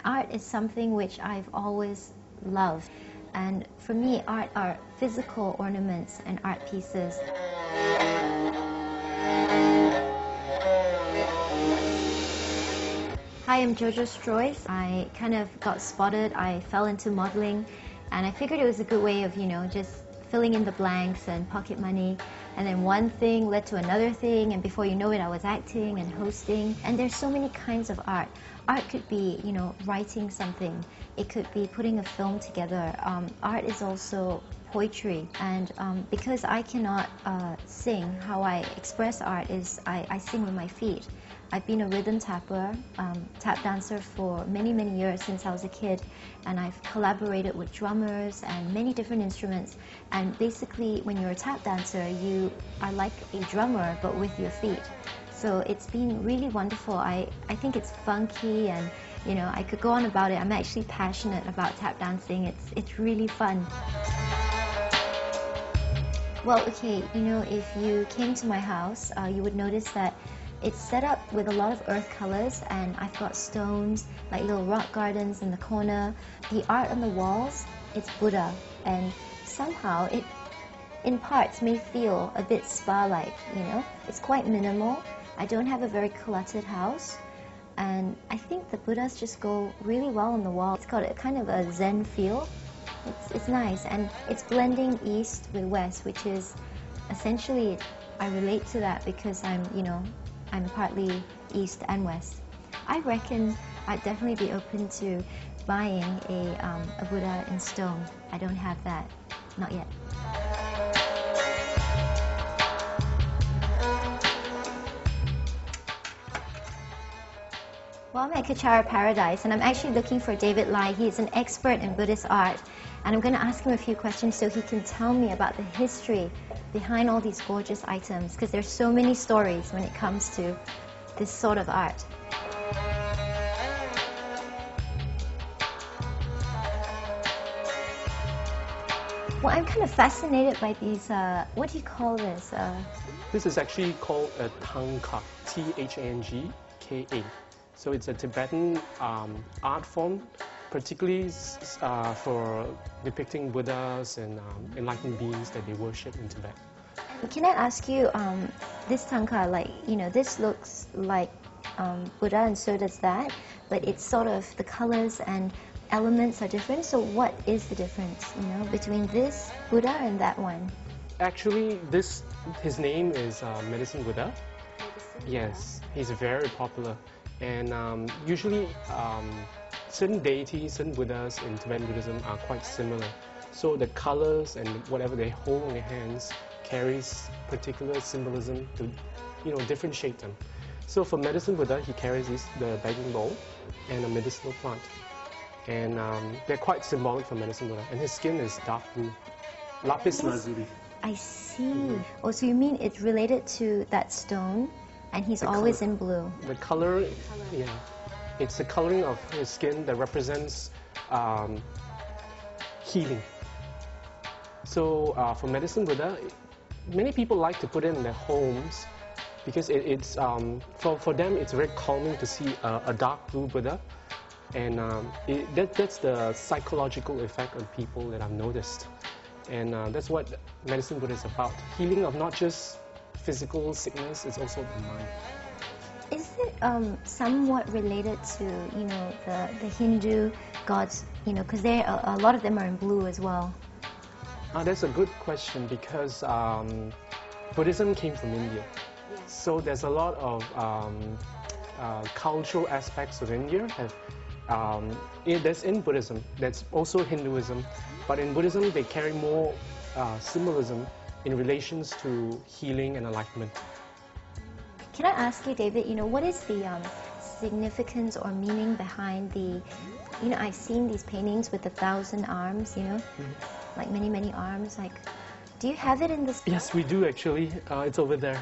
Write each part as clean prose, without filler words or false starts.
Art is something which I've always loved. And for me, art are physical ornaments and art pieces. Hi, I'm Jojo Struys. I kind of got spotted. I fell into modeling, and I figured it was a good way of, just filling in the blanks and pocket money. And then one thing led to another thing, and before you know it, I was acting and hosting. And there's so many kinds of art. Art could be, writing something. It could be putting a film together. Art is also poetry. And because I cannot sing, how I express art is I sing with my feet. I've been a rhythm tapper, tap dancer for many, many years since I was a kid, and I've collaborated with drummers and many different instruments. And basically, when you're a tap dancer, you are like a drummer, but with your feet. So it's been really wonderful. I think it's funky, and I could go on about it. I'm actually passionate about tap dancing. It's really fun. Well, okay, if you came to my house, you would notice that it's set up with a lot of earth colors, and I've got stones, like little rock gardens in the corner. The art on the walls, it's Buddha, and somehow it, in parts, may feel a bit spa-like, It's quite minimal. I don't have a very cluttered house, and I think the Buddhas just go really well on the wall. It's got a kind of a Zen feel. It's nice, and it's blending East with West, which is essentially, I relate to that because I'm partly East and West. I reckon I'd definitely be open to buying a Buddha in stone. I don't have that, not yet. Well, I'm at Kechara Paradise, and I'm actually looking for David Lai. He's an expert in Buddhist art, and I'm going to ask him a few questions so he can tell me about the history behind all these gorgeous items, because there's so many stories when it comes to this sort of art. Well, I'm kind of fascinated by these, what do you call this? This is actually called a thangka, T-H-A-N-G-K-A. So it's a Tibetan art form, particularly for depicting Buddhas and enlightened beings that they worship in Tibet. Can I ask you, this thangka, this looks like Buddha, and so does that, but it's sort of, the colors and elements are different. So what is the difference, between this Buddha and that one? Actually, his name is Medicine Buddha. Yes, he's very popular. And usually, certain deities, certain Buddhas in Tibetan Buddhism are quite similar. So the colors and whatever they hold in their hands carries particular symbolism to, differentiate them. So for Medicine Buddha, he carries the begging bowl and a medicinal plant. And they're quite symbolic for Medicine Buddha. And his skin is dark blue, lapis lazuli. I see. Oh, so you mean it's related to that stone? And he's always in blue. The color, yeah. It's the coloring of his skin that represents healing. So for Medicine Buddha, many people like to put it in their homes because it's for them it's very calming to see a dark blue Buddha, and that's the psychological effect on people that I've noticed, and that's what Medicine Buddha is about: healing of not just physical sickness, it's also the mind. Is it somewhat related to, the Hindu gods, because a lot of them are in blue as well? That's a good question, because Buddhism came from India. Yes. So there's a lot of cultural aspects of India that's in Buddhism, that's also Hinduism, but in Buddhism they carry more symbolism in relations to healing and enlightenment. Can I ask you, David, what is the significance or meaning behind the, I've seen these paintings with 1,000 arms, like many, many arms. Like, do you have it in this? Yes, we do actually. It's over there.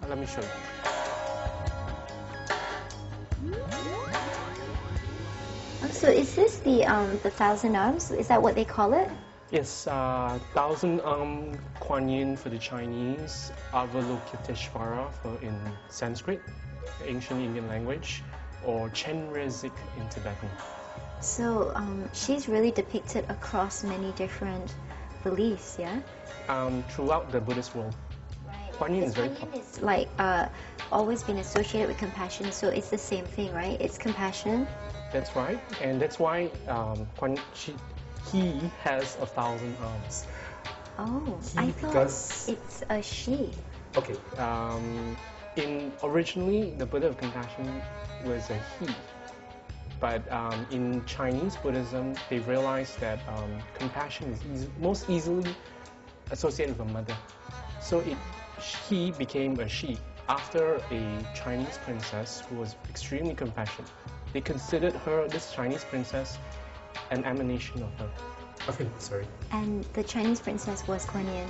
Let me show you. Oh, so is this the 1,000 arms? Is that what they call it? Yes, 1,000 Kuan Yin for the Chinese, Avalokiteshvara in Sanskrit, the ancient Indian language, or Chenrezig in Tibetan. So she's really depicted across many different beliefs, yeah? Throughout the Buddhist world. Right. Kuan Yin is very Kuan Yin is like always been associated with compassion, so it's the same thing, right? It's compassion. That's right, and that's why he has 1,000 arms. Oh, I thought it's a she. Okay, originally the Buddha of Compassion was a he, but in Chinese Buddhism they realized that compassion is most easily associated with a mother, so he became a she after a Chinese princess who was extremely compassionate. They considered her, this Chinese princess, an emanation of her. Okay, sorry. And the Chinese princess was Kuan Yin.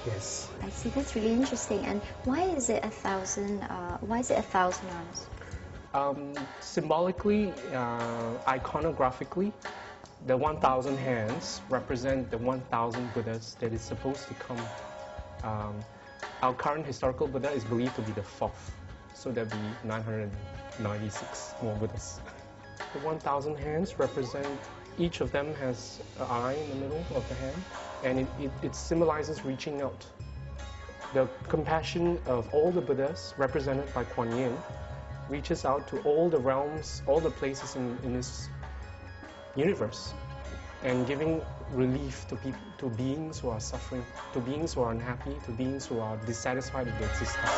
Yes. I see. That's really interesting. And why is it 1,000? Why is it 1,000 arms? Symbolically, iconographically, the 1,000 hands represent the 1,000 Buddhas that is supposed to come. Our current historical Buddha is believed to be the 4th, so there'll be 996 more Buddhas. The 1,000 hands represent, each of them has an eye in the middle of the hand, and it symbolizes reaching out. The compassion of all the Buddhas, represented by Kuan Yin, reaches out to all the realms, all the places in this universe, and giving relief to people, to beings who are suffering, to beings who are unhappy, to beings who are dissatisfied with their existence.